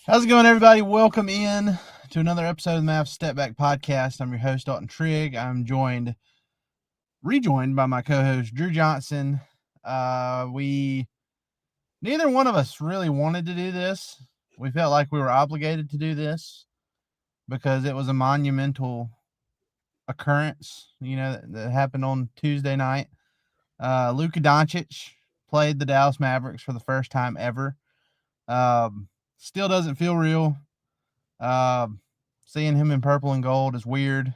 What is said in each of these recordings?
How's it going, everybody? Welcome in to another episode of the Mavs Step Back Podcast. I'm your host, Dalton Trigg. I'm rejoined by my co-host, Drew Johnson. We neither one of us really wanted to do this. We felt like we were obligated to do this because it was a monumental occurrence, that happened on Tuesday night. Luka Doncic played the Dallas Mavericks for the first time ever. Still doesn't feel real. Uh, Seeing him in purple and gold is weird.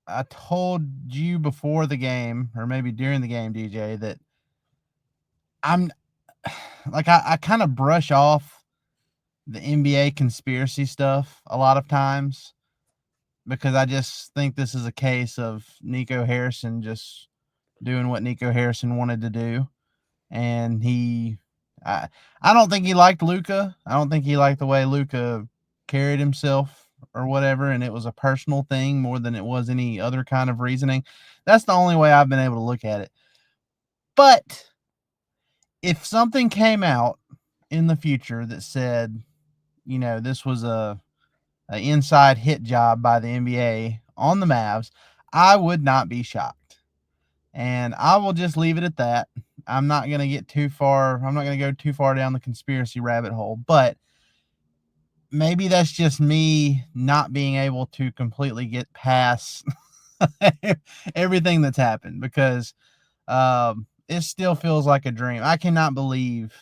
I told you before the game, or maybe during the game, DJ, that I'm like I kind of brush off the NBA conspiracy stuff a lot of times because I just think this is a case of Nico Harrison just doing what Nico Harrison wanted to do, and I, I don't think he liked Luka. I don't think he liked the way Luka carried himself or whatever, and it was a personal thing more than it was any other kind of reasoning. That's the only way I've been able to look at it. But if something came out in the future that said, this was a inside hit job by the NBA on the Mavs, I would not be shocked. And I will just leave it at that. I'm not going to get too far. I'm not going to go too far down the conspiracy rabbit hole, but maybe that's just me not being able to completely get past everything that's happened because it still feels like a dream. I cannot believe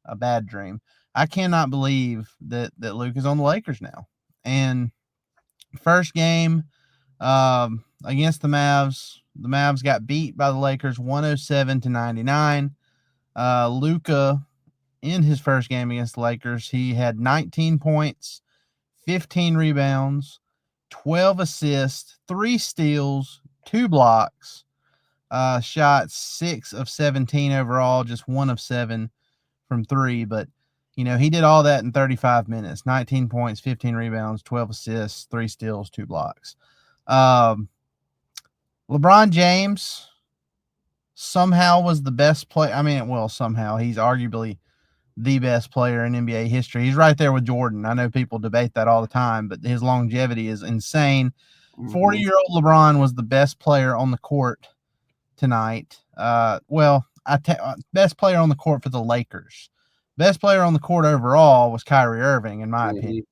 a bad dream. I cannot believe that Luke is on the Lakers now. And first game against the Mavs got beat by the Lakers 107-99. Luka, in his first game against the Lakers, he had 19 points, 15 rebounds, 12 assists, 3 steals, 2 blocks, shot 6 of 17 overall, just 1 of 7 from 3. But, he did all that in 35 minutes, 19 points, 15 rebounds, 12 assists, 3 steals, 2 blocks. LeBron James somehow was the best player. Somehow he's arguably the best player in NBA history. He's right there with Jordan. I know people debate that all the time, but his longevity is insane. 40-year-old LeBron was the best player on the court tonight. Best player on the court for the Lakers. Best player on the court overall was Kyrie Irving, in my opinion,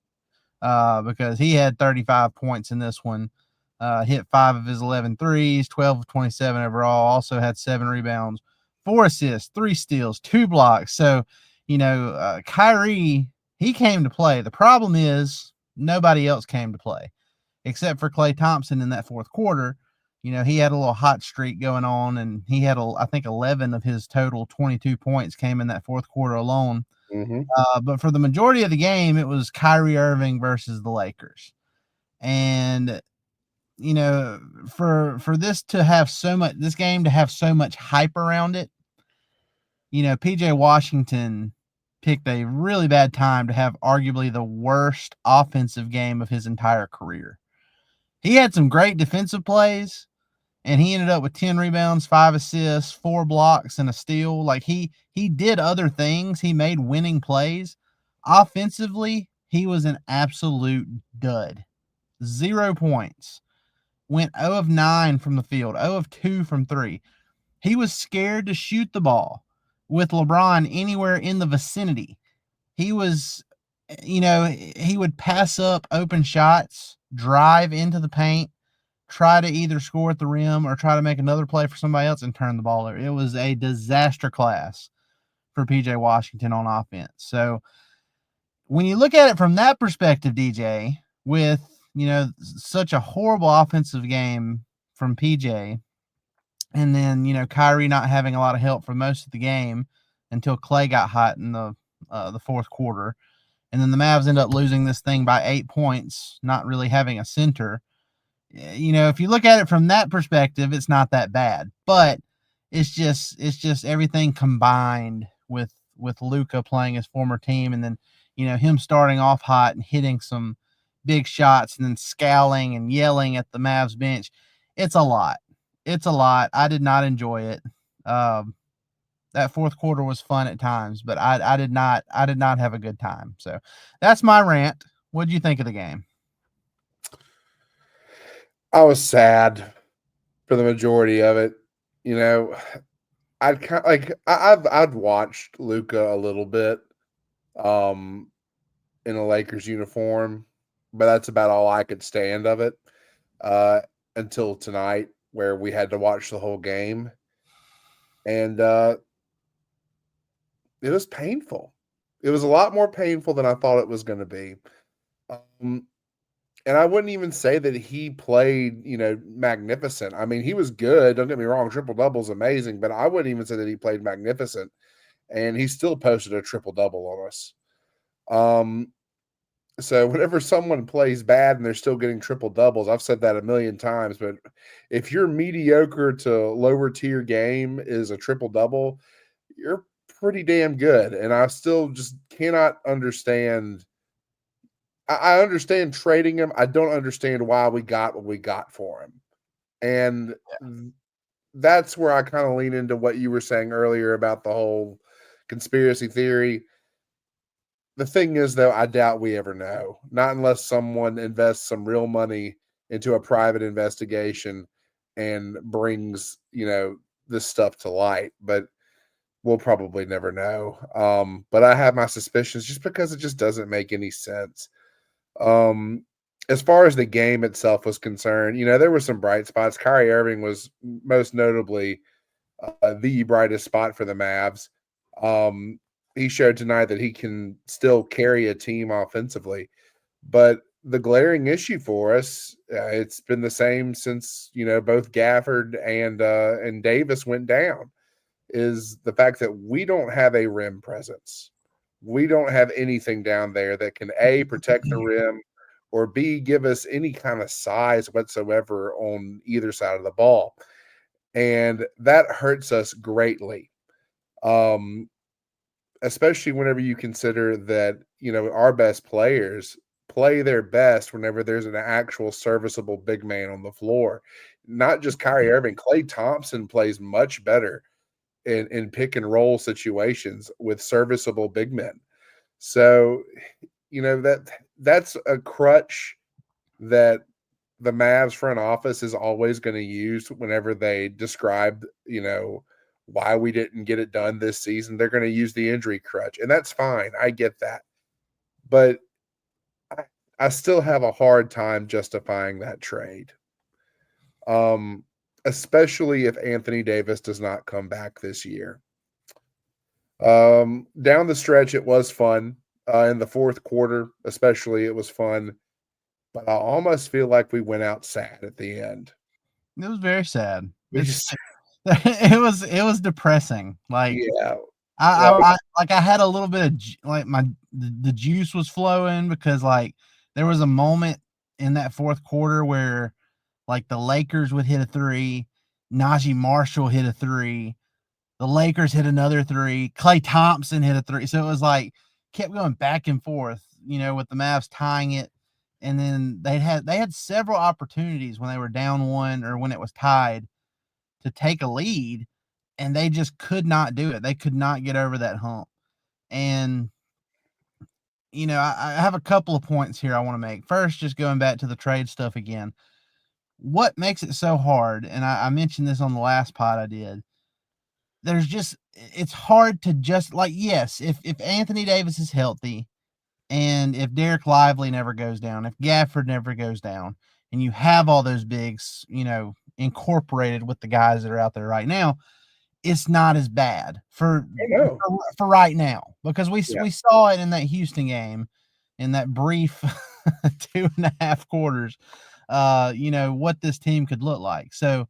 because he had 35 points in this one. Hit 5 of his 11 threes, 12 of 27 overall, also had 7 rebounds, 4 assists, 3 steals, 2 blocks. So, Kyrie, he came to play. The problem is nobody else came to play except for Klay Thompson in that fourth quarter. He had a little hot streak going on, and he had, I think, 11 of his total 22 points came in that fourth quarter alone. But for the majority of the game, it was Kyrie Irving versus the Lakers. And for this game to have so much hype around it, PJ Washington picked a really bad time to have arguably the worst offensive game of his entire career. He had some great defensive plays, and he ended up with 10 rebounds, 5 assists, 4 blocks, and a steal. Like he did other things. He made winning plays. Offensively, he was an absolute dud. 0 points. Went 0 of 9 from the field, 0 of 2 from 3. He was scared to shoot the ball with LeBron anywhere in the vicinity. He was, he would pass up open shots, drive into the paint, try to either score at the rim or try to make another play for somebody else and turn the ball over. It was a disaster class for PJ Washington on offense. So when you look at it from that perspective, DJ, with, such a horrible offensive game from PJ, and then, Kyrie not having a lot of help for most of the game until Klay got hot in the fourth quarter. And then the Mavs end up losing this thing by 8 points, not really having a center. If you look at it from that perspective, it's not that bad. But it's just everything combined with Luka playing his former team, and then, him starting off hot and hitting some big shots and then scowling and yelling at the Mavs bench. It's a lot. I did not enjoy it. That fourth quarter was fun at times, but I did not have a good time. So that's my rant. What did you think of the game? I was sad for the majority of it. You know, I'd kind like I've watched Luka a little bit um in a Lakers uniform, but that's about all I could stand of it uh until tonight where we had to watch the whole game and it was painful. It was a lot more painful than I thought it was going to be. Um and I wouldn't even say that he played, magnificent. I mean, he was good. Don't get me wrong, triple double's amazing, but I wouldn't even say that he played magnificent. And he still posted a triple double on us. Um, so whenever someone plays bad and they're still getting triple doubles, I've said that a million times. But if your mediocre to lower tier game is a triple double, you're pretty damn good. And I still just cannot understand. I understand trading him. I don't understand why we got what we got for him. And that's where I kind of lean into what you were saying earlier about the whole conspiracy theory. The thing is, though, I doubt we ever know. Not unless someone invests some real money into a private investigation and brings, this stuff to light. But we'll probably never know. But I have my suspicions just because it just doesn't make any sense. Um, as far as the game itself was concerned, there were some bright spots. Kyrie Irving was most notably the brightest spot for the Mavs. Um, he showed tonight that he can still carry a team offensively, but the glaring issue for us, it's been the same since both Gafford and Davis went down, is the fact that we don't have a rim presence. We don't have anything down there that can A, protect the rim, or B, give us any kind of size whatsoever on either side of the ball. And that hurts us greatly. Um, Especially whenever you consider that, our best players play their best whenever there's an actual serviceable big man on the floor. Not just Kyrie Irving, Klay Thompson plays much better in pick and roll situations with serviceable big men. So, that's a crutch that the Mavs front office is always going to use whenever they describe, why we didn't get it done this season. They're going to use the injury crutch, and that's fine. I get that. But I, I still have a hard time justifying that trade. Um, Especially if Anthony Davis does not come back this year. Down the stretch, it was fun. In the fourth quarter, especially, it was fun. But I almost feel like we went out sad at the end. It was very sad. We just, It was depressing. Like yeah, I, like, I, I like I had a little bit of like the juice was flowing because like there was a moment in that fourth quarter where like the Lakers would hit a three, Najee Marshall hit a three, the Lakers hit another three, Klay Thompson hit a three. So it was like kept going back and forth, with the Mavs tying it. And then they had several opportunities when they were down one or when it was tied to take a lead, and they just could not do it. They could not get over that hump. And I have a couple of points here I want to make. First, just going back to the trade stuff again. What makes it so hard, and I mentioned this on the last pod I did, there's just it's hard to just like yes, if Anthony Davis is healthy and if Derek Lively never goes down, if Gafford never goes down, and you have all those bigs, incorporated with the guys that are out there right now, it's not as bad I know. for right now because Yeah. we saw it in that Houston game in that brief 2.5 quarters. What this team could look like. So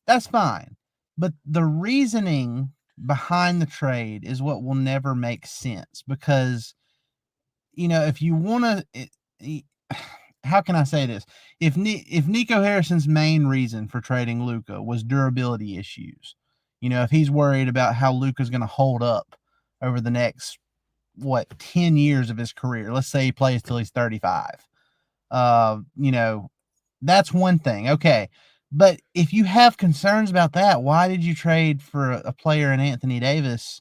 that's fine. But the reasoning behind the trade is what will never make sense because, if you want to, how can I say this? If Nico Harrison's main reason for trading Luka was durability issues, if he's worried about how Luka's going to hold up over the next 10 years of his career, let's say he plays till he's 35. Uh, you know, that's one thing. Okay. But if you have concerns about that, why did you trade for a player in Anthony Davis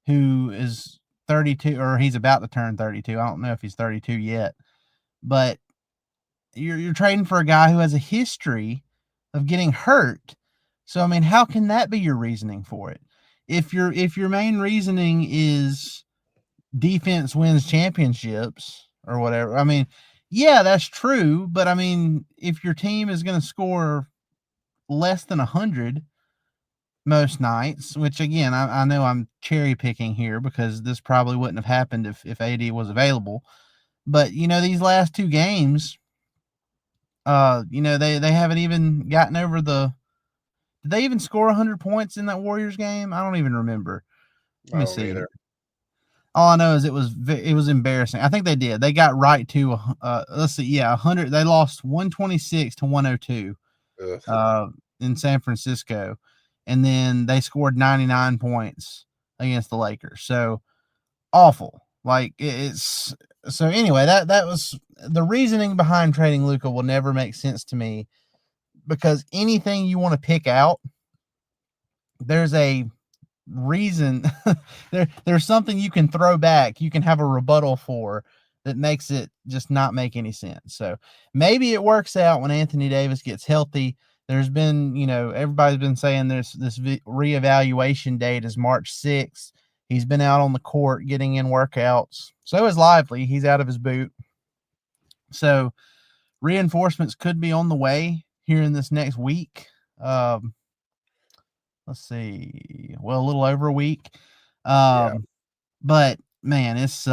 who is 32, or he's about to turn 32? I don't know if he's 32 yet, but you're trading for a guy who has a history of getting hurt. So I mean, how can that be your reasoning for it? If your main reasoning is defense wins championships or whatever, I mean, yeah, that's true. But I mean, if your team is going to score less than 100 most nights, which again, I know I'm cherry picking here because this probably wouldn't have happened if AD was available. But these last two games, they haven't even gotten over the. Did they even score 100 points in that Warriors game? I don't even remember. Let I me don't see. either. All I know is it was embarrassing. I think they did. They got right to let's see, yeah, 100. They lost 126 to 102 Ugh. in San Francisco, and then they scored 99 points against the Lakers. So awful. Like it's so anyway. That was the reasoning behind trading Luka will never make sense to me because anything you want to pick out, there's a reason there's something you can throw back, you can have a rebuttal for that makes it just not make any sense. So maybe it works out when Anthony Davis gets healthy. There's been, everybody's been saying this reevaluation date is March 6th. He's been out on the court getting in workouts. So is Lively. He's out of his boot. So reinforcements could be on the way here in this next week. Um, let's see. Well, a little over a week. Yeah. But man, it's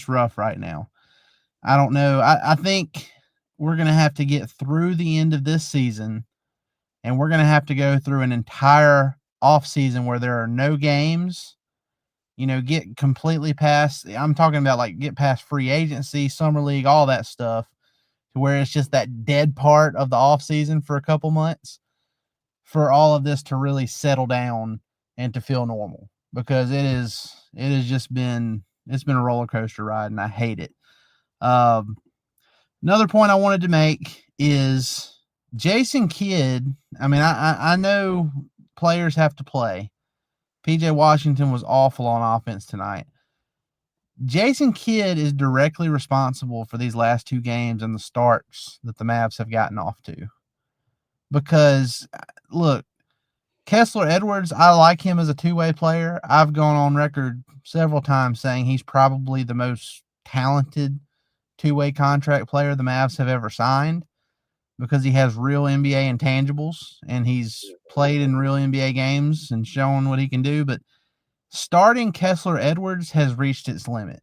rough right now. I don't know. I think we're gonna have to get through the end of this season, and we're gonna have to go through an entire off season where there are no games. Get completely past. I'm talking about like get past free agency, summer league, all that stuff, to where it's just that dead part of the off season for a couple months for all of this to really settle down and to feel normal because it has just been a roller coaster ride and I hate it. Um, Another point I wanted to make is Jason Kidd. I mean, I know players have to play. PJ Washington was awful on offense tonight. Jason Kidd is directly responsible for these last two games and the starts that the Mavs have gotten off to. Because look, Kessler Edwards, I like him as a two-way player. I've gone on record several times saying he's probably the most talented two-way contract player the Mavs have ever signed because he has real NBA intangibles and he's played in real NBA games and shown what he can do. But starting Kessler Edwards has reached its limit.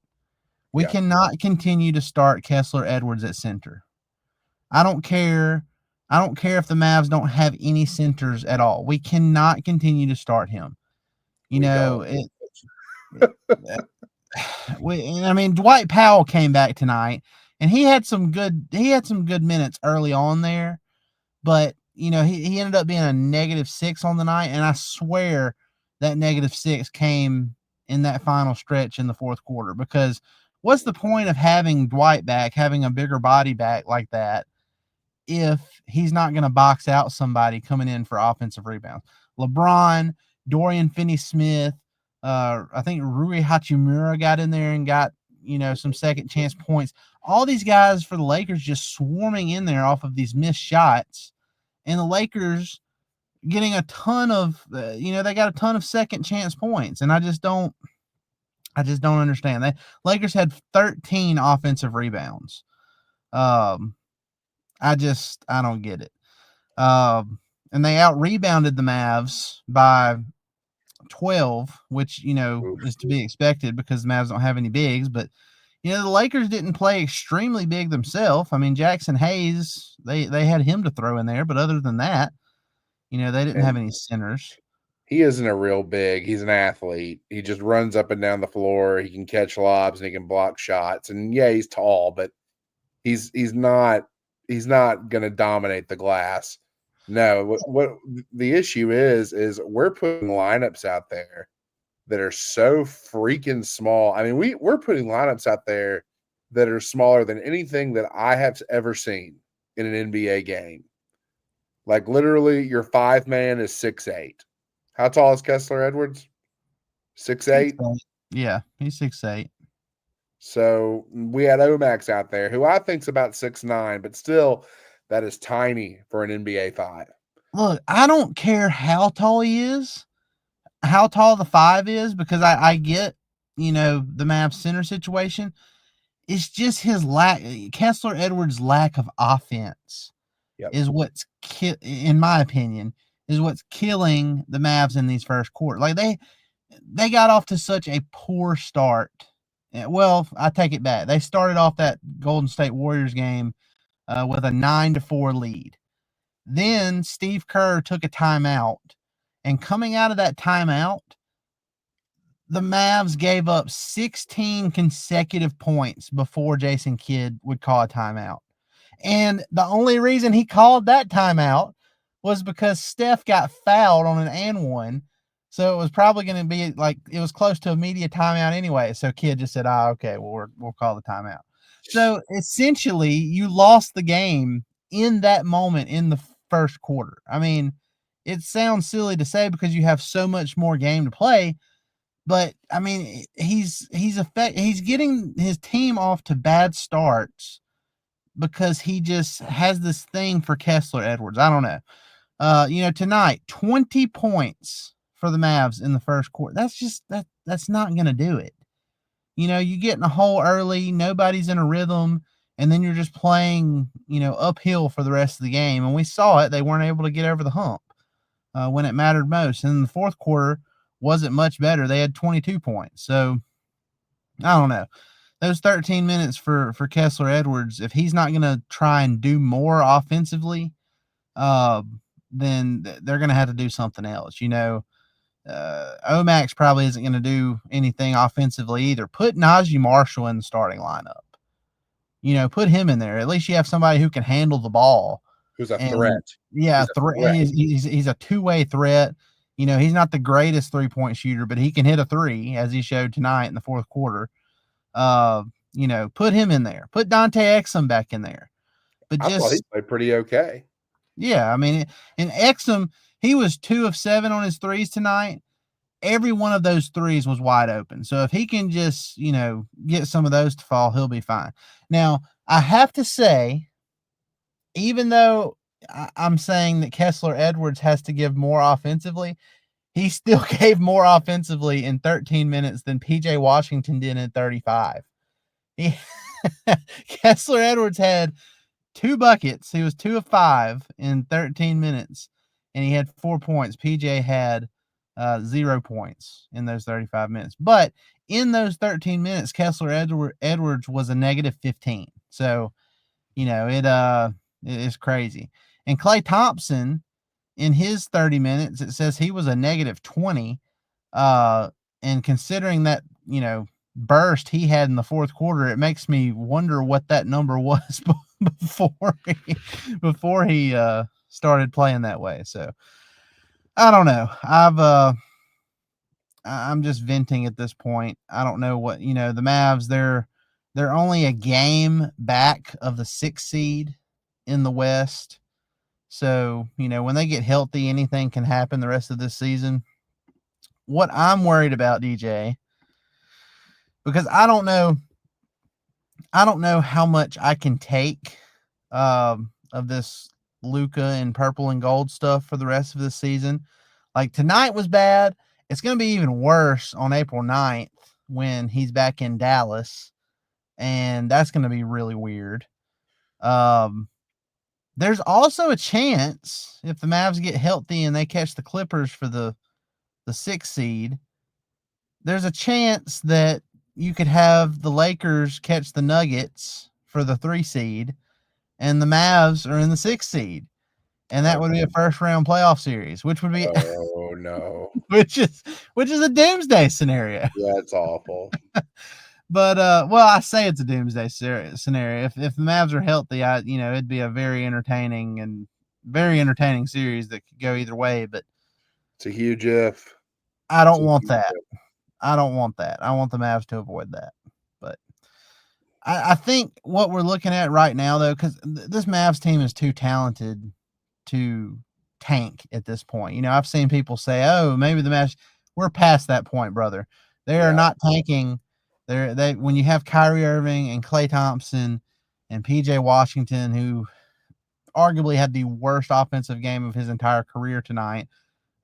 We Yeah. cannot continue to start Kessler Edwards at center. I don't care. I don't care if the Mavs don't have any centers at all. We cannot continue to start him. You We know, don't. I mean, Dwight Powell came back tonight, and he had some good minutes early on there, but he ended up being a -6 on the night, and I swear that -6 came in that final stretch in the fourth quarter because what's the point of having Dwight back, having a bigger body back like that, if he's not going to box out somebody coming in for offensive rebounds? LeBron, Dorian Finney-Smith, I think Rui Hachimura got in there and got some second chance points. All these guys for the Lakers just swarming in there off of these missed shots, and the Lakers getting a ton of they got a ton of second chance points, and I just don't understand. They Lakers had 13 offensive rebounds. Um, I don't get it. And they out rebounded the Mavs by 12, which, Oof. is to be expected because the Mavs don't have any bigs. But, the Lakers didn't play extremely big themselves. I mean, Jackson Hayes, they had him to throw in there. But other than that, they didn't have And any centers. he isn't a real big. He's an athlete. He just runs up and down the floor. He can catch lobs and he can block shots. And yeah, he's tall, but he's not going to dominate the glass. No, what the issue is we're putting lineups out there that are so freaking small. I mean, we're putting lineups out there that are smaller than anything that I have ever seen in an NBA game. Like literally, your 5-man is 6'8". How tall is Kessler Edwards? 6'8". 6'8". Yeah, he's 6'8". So we had Omax out there, who I think's about 6'9", but still, that is tiny for an NBA 5. Look, I don't care how tall he is, how tall the 5 is, because I get, the Mavs center situation. It's just his Kessler Edwards' lack of offense Yep. is what's in my opinion, is what's killing the Mavs in these first quarter. Like they got off to such a poor start. Well, I take it back. They started off that Golden State Warriors game with a 9-4 lead. Then Steve Kerr took a timeout, and coming out of that timeout, the Mavs gave up 16 consecutive points before Jason Kidd would call a timeout. And the only reason he called that timeout was because Steph got fouled on an and one. So it was probably going to be like it was close to a media timeout anyway. So Kidd just said, okay, well, we'll call the timeout. So essentially, you lost the game in that moment in the first quarter. I mean, it sounds silly to say because you have so much more game to play, but I mean, he's getting his team off to bad starts because he just has this thing for Kessler Edwards. I don't know. Tonight, 20 points for the Mavs in the first quarter. That's not going to do it. You get in a hole early, nobody's in a rhythm, and then you're just playing, uphill for the rest of the game. And we saw it. They weren't able to get over the hump when it mattered most. And in the fourth quarter wasn't much better. They had 22 points. So I don't know. Those 13 minutes for Kessler Edwards, if he's not going to try and do more offensively, uh, then they're going to have to do something else. Omax probably isn't going to do anything offensively either. Put Najee Marshall in the starting lineup. Put him in there. At least you have somebody who can handle the ball. Who's a And threat. yeah, He's a threat. he's a two-way threat. He's not the greatest three-point shooter, but he can hit a three, as he showed tonight in the fourth quarter. Put him in there. Put Dante Exum back in there. But I thought he just played pretty okay. yeah, I mean, and Exum, he was 2 of 7 on his threes tonight. Every one of those threes was wide open. So if he can just, get some of those to fall, he'll be fine. Now, I have to say, even though I'm saying that Kessler Edwards has to give more offensively, he still gave more offensively in 13 minutes than PJ Washington did in 35. He, Kessler Edwards had 2 buckets. He was 2 of 5 in 13 minutes, and he had 4 points. PJ had 0 points in those 35 minutes. But in those 13 minutes, Kessler Edwards was a negative 15. So, it is crazy. And Klay Thompson, in his 30 minutes, it says he was a negative 20. And considering that, burst he had in the fourth quarter, it makes me wonder what that number was before he started playing that way. So I don't know. I'm just venting at this point. I don't know what, the Mavs, they're only a game back of the 6th seed in the West. So, when they get healthy, anything can happen the rest of this season. What I'm worried about, DJ, because I don't know how much I can take of this Luka and purple and gold stuff for the rest of this season. Like tonight was bad. It's going to be even worse on April 9th when he's back in Dallas, and that's going to be really weird. There's also a chance if the Mavs get healthy and they catch the Clippers for the 6th seed, there's a chance that you could have the Lakers catch the Nuggets for the 3 seed, and the Mavs are in the 6th seed, and that would be a first round playoff series, which would be Oh no. which is a doomsday scenario. Yeah, it's awful. But well, I say it's a doomsday scenario. If the Mavs are healthy, it'd be a very entertaining series that could go either way. But It's a huge if. I don't want that. I don't want that. I want the Mavs to avoid that. But I think what we're looking at right now, though, because this Mavs team is too talented to tank at this point. You know, I've seen people say, "Oh, maybe the Mavs." We're past that point, brother. They are Yeah. not tanking. They when you have Kyrie Irving and Klay Thompson and PJ Washington, who arguably had the worst offensive game of his entire career tonight.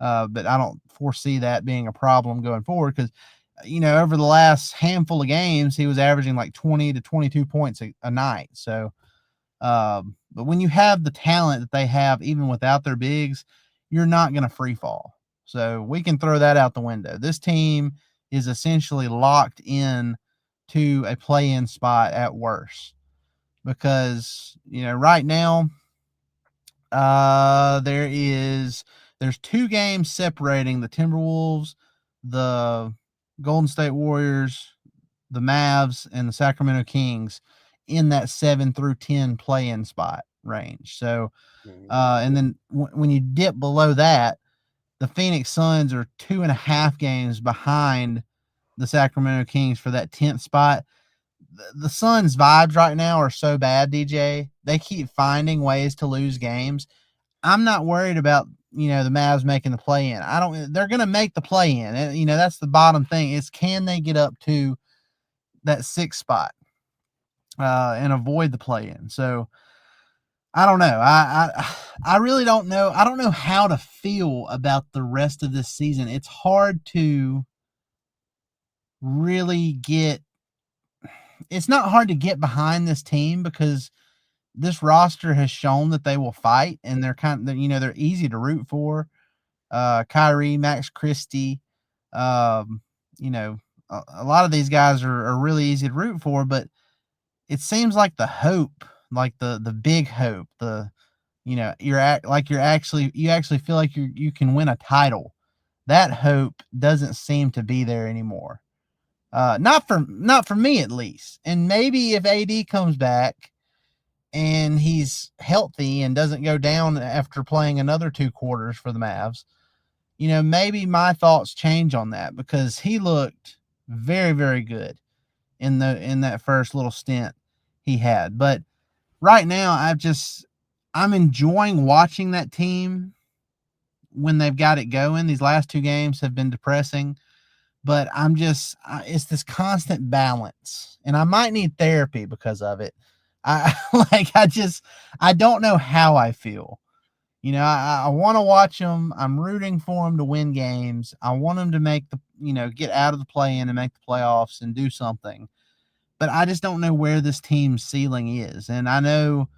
But I don't foresee that being a problem going forward because, you know, over the last handful of games, he was averaging like 20 to 22 points a night. So, but when you have the talent that they have, even without their bigs, you're not going to free fall. So we can throw that out the window. This team is essentially locked in to a play-in spot at worst because, you know, right now there's 2 games separating the Timberwolves, the Golden State Warriors, the Mavs, and the Sacramento Kings in that 7 through 10 play-in spot range. So, and then when you dip below that, the Phoenix Suns are 2.5 games behind the Sacramento Kings for that 10th spot. The Suns' vibes right now are so bad, DJ. They keep finding ways to lose games. I'm not worried about, you know, the Mavs making the play in. I don't. They're going to make the play in. And, you know, that's the bottom thing is can they get up to that 6th spot and avoid the play in? So I don't know. I really don't know. I don't know how to feel about the rest of this season. It's hard to really get. It's not hard to get behind this team because this roster has shown that they will fight and they're kind of, you know, they're easy to root for. Kyrie, Max Christie, um, you know, a lot of these guys are really easy to root for, but it seems like the hope, like the big hope, the you know, you actually feel like you can win a title. That hope doesn't seem to be there anymore. Not for me at least. And maybe if AD comes back and he's healthy and doesn't go down after playing another 2 quarters for the Mavs, you know, maybe my thoughts change on that because he looked very, very good in that first little stint he had. But right now, I'm enjoying watching that team when they've got it going. These last 2 games have been depressing, but it's this constant balance, and I might need therapy because of it. I like I don't know how I feel. You know, I want to watch them. I'm rooting for them to win games. I want them to make get out of the play-in and make the playoffs and do something. But I just don't know where this team's ceiling is. And I know,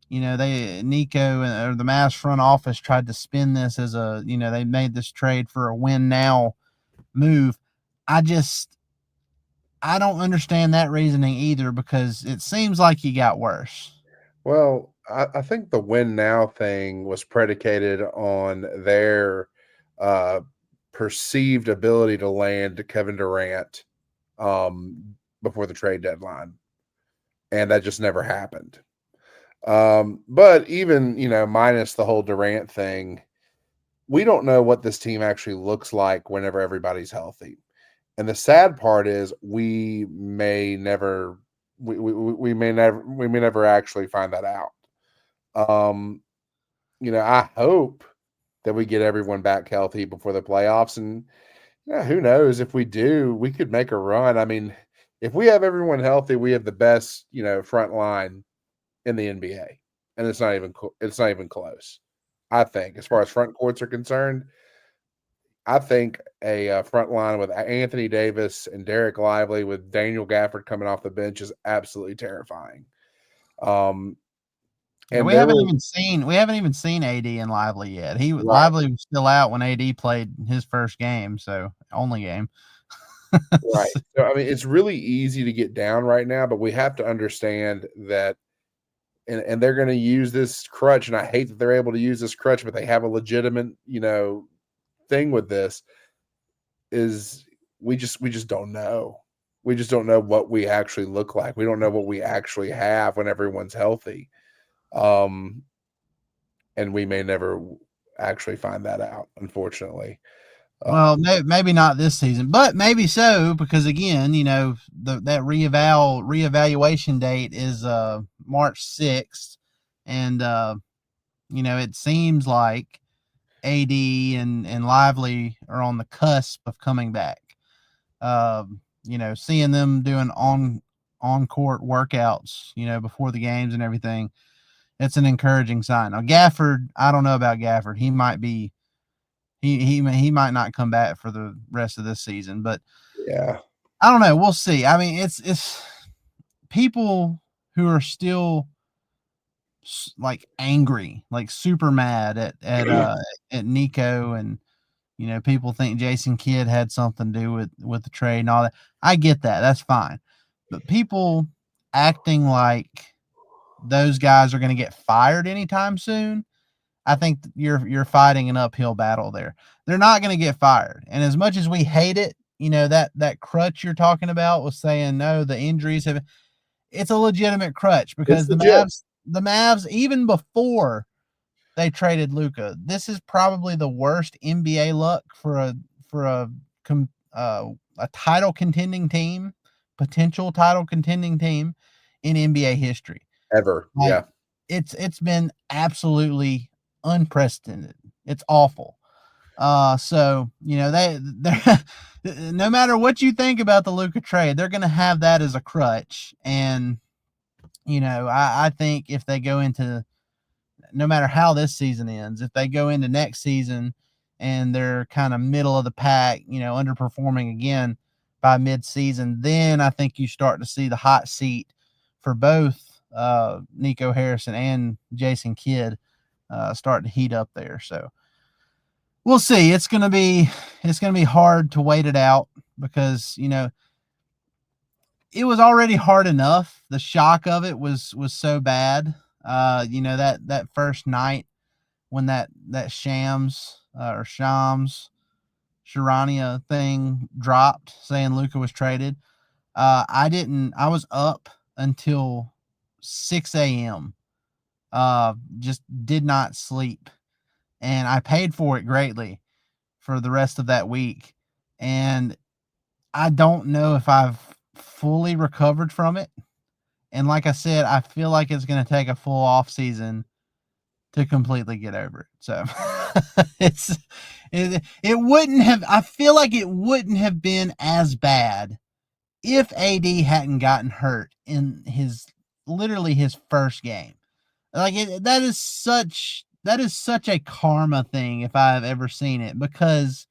you know, Nico or the Mavs front office tried to spin this as they made this trade for a win now move. I don't understand that reasoning either because it seems like he got worse. Well, I think the win now thing was predicated on their uh, perceived ability to land Kevin Durant before the trade deadline, and that just never happened. But even minus the whole Durant thing, we don't know what this team actually looks like whenever everybody's healthy. And the sad part is we may never we may never actually find that out. Um, I hope that we get everyone back healthy before the playoffs. And yeah, who knows if we do, we could make a run. I mean, if we have everyone healthy, we have the best, front line in the NBA. And it's not even close. I think as far as front courts are concerned, I think a front line with Anthony Davis and Derek Lively with Daniel Gafford coming off the bench is absolutely terrifying. Um, Yeah, and there was we haven't even seen AD and Lively yet. right, Lively was still out when AD played his first game, so only game. right. So I mean, it's really easy to get down right now, but we have to understand that, and they're going to use this crutch. And I hate that they're able to use this crutch, but they have a legitimate, thing with this. Is we just don't know. We just don't know what we actually look like. We don't know what we actually have when everyone's healthy. Um, and we may never actually find that out, unfortunately. Well, maybe not this season, but maybe so because again, you know, that reevaluation date is March 6th, and it seems like AD and Lively are on the cusp of coming back. Seeing them doing on court workouts, before the games and everything, it's an encouraging sign. Now Gafford, I don't know about Gafford. He might be he might not come back for the rest of this season, but Yeah. I don't know. We'll see. I mean, it's people who are still like angry, like super mad at Nico, and people think Jason Kidd had something to do with the trade and all that. I get that. That's fine. But people acting like those guys are going to get fired anytime soon, I think you're fighting an uphill battle there. They're not going to get fired. And as much as we hate it, that crutch you're talking about was saying no, the injuries have, it's a legitimate crutch because It's the legit. Mavs even before they traded Luka, this is probably the worst NBA luck for a title contending team, potential title contending team in NBA history. Ever. Like Yeah. it's been absolutely unprecedented. It's awful. So they no matter what you think about the Luka trade, they're gonna have that as a crutch. And I think if they go into, no matter how this season ends, if they go into next season and they're kind of middle of the pack, underperforming again by mid-season, then I think you start to see the hot seat for both Nico Harrison and Jason Kidd start to heat up there. So we'll see. It's gonna be hard to wait it out because it was already hard enough. The shock of it was so bad. That first night when that Shams Sharania thing dropped saying Luka was traded. I was up until 6 a.m. Just did not sleep. And I paid for it greatly for the rest of that week. And I don't know if I've fully recovered from it. And like I said, I feel like it's going to take a full off season to completely get over it. So it wouldn't have, I feel like it wouldn't have been as bad if AD hadn't gotten hurt in literally his first game. Like that is such a karma thing if I've ever seen it, because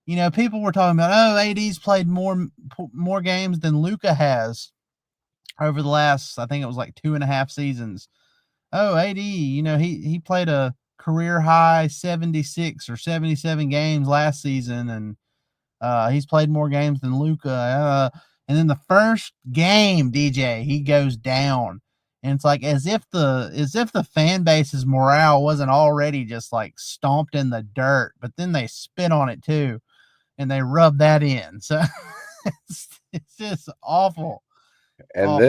people were talking about, oh, AD's played more games than Luka has over the last, I think it was like 2.5 seasons. Oh, AD, he played a career high 76 or 77 games last season, and he's played more games than Luka. And then the first game, DJ, he goes down, and it's like as if the fan base's morale wasn't already just like stomped in the dirt, but then they spit on it too, and they rub that in. So it's just awful, And awful.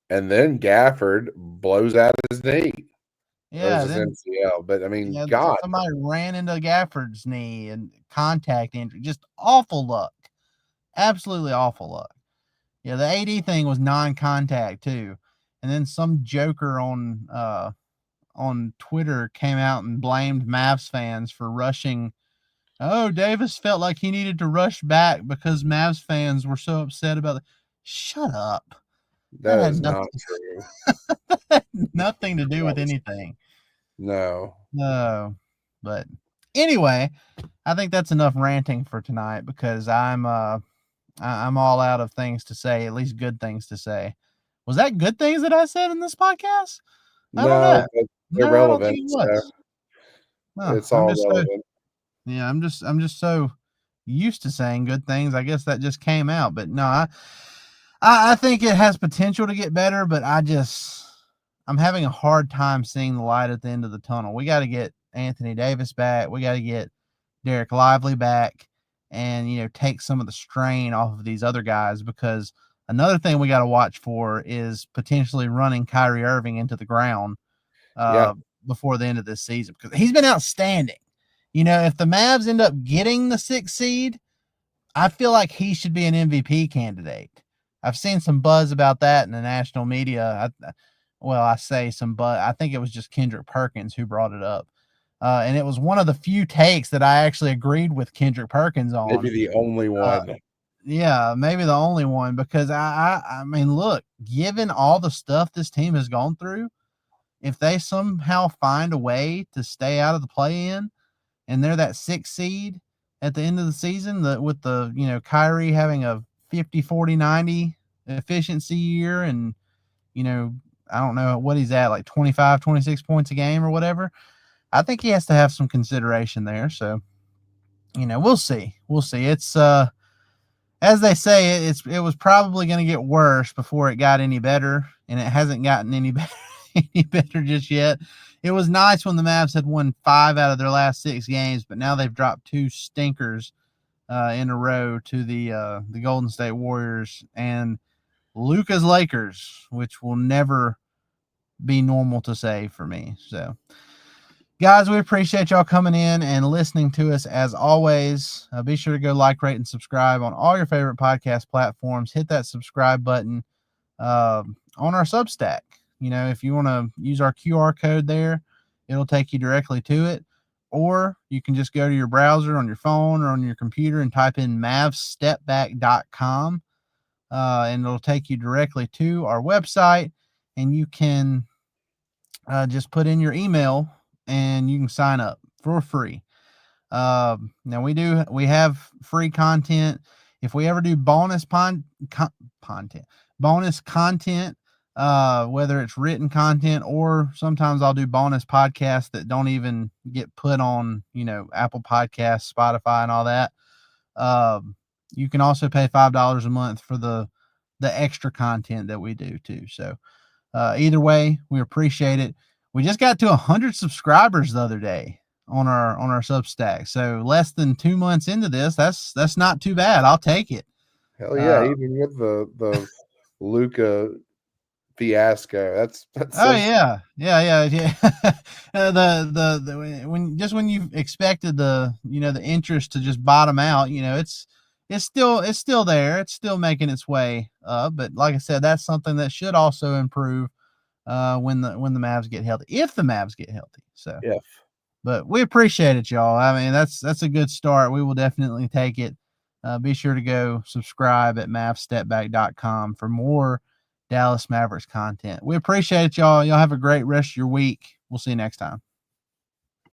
then Gafford blows out his knee. Or is Yeah, his then MCL? But I mean, yeah, God, somebody ran into Gafford's knee and contact injury. Just awful luck. Absolutely awful luck. Yeah, the AD thing was non-contact too. And then some joker on Twitter came out and blamed Mavs fans for rushing. Oh, Davis felt like he needed to rush back because Mavs fans were so upset about it. Shut up. That that had is nothing, not true. nothing to do with That is, anything. no. No. But anyway, I think that's enough ranting for tonight because I'm all out of things to say, at least good things to say. Was that good things that I said in this podcast? I don't know. No, but they're No, I don't think relevant, it so was. No, it's all relevant. I'm just so used to saying good things. I guess that just came out. But no, I think it has potential to get better, but I'm having a hard time seeing the light at the end of the tunnel. We got to get Anthony Davis back. We got to get Derek Lively back, and take some of the strain off of these other guys, because another thing we got to watch for is potentially running Kyrie Irving into the ground Yeah, uh, before the end of this season, because he's been outstanding. If the Mavs end up getting the 6th seed, I feel like he should be an MVP candidate. I've seen some buzz about that in the national media. well, I say some, but I think it was just Kendrick Perkins who brought it up. And it was one of the few takes that I actually agreed with Kendrick Perkins Maybe on. the only Uh, one. yeah, maybe the only one, because I mean, look, given all the stuff this team has gone through, if they somehow find a way to stay out of the play-in and they're that 6th seed at the end of the season, with the, Kyrie having a 50, 40, 90 efficiency year, and, I don't know what he's at, like 25, 26 points a game or whatever. I think he has to have some consideration there. So, we'll see. We'll see. It's as they say, it was probably going to get worse before it got any better, and it hasn't gotten any better, any better just yet. It was nice when the Mavs had won 5 out of their last 6 games, but now they've dropped 2 stinkers in a row to the Golden State Warriors and Luka's Lakers, which will never be normal to say for me. So, guys, we appreciate y'all coming in and listening to us as always. Be sure to go like, rate, and subscribe on all your favorite podcast platforms. Hit that subscribe button on our Substack. If you want to use our QR code there, it'll take you directly to it. Or you can just go to your browser on your phone or on your computer and type in mavsstepback.com, and it'll take you directly to our website. And you can just put in your email and you can sign up for free. Now we have free content. If we ever do bonus content, whether it's written content or sometimes I'll do bonus podcasts that don't even get put on, Apple Podcasts, Spotify, and all that. You can also pay $5 a month for the extra content that we do too. So either way, we appreciate it. We just got to 100 subscribers the other day on our Substack. So less than 2 months into this, that's not too bad. I'll take it. Hell yeah! Uh, Even with the Luka fiasco, that's oh so. yeah. The when you expected the interest to just bottom out, it's still there. It's still making its way up. But like I said, that's something that should also improve when the Mavs get healthy, if the Mavs get healthy. So, Yeah. but we appreciate it, y'all. I mean, that's a good start. We will definitely take it. Be sure to go subscribe at mavstepback.com for more Dallas Mavericks content. We appreciate it, y'all. Y'all have a great rest of your week. We'll see you next time.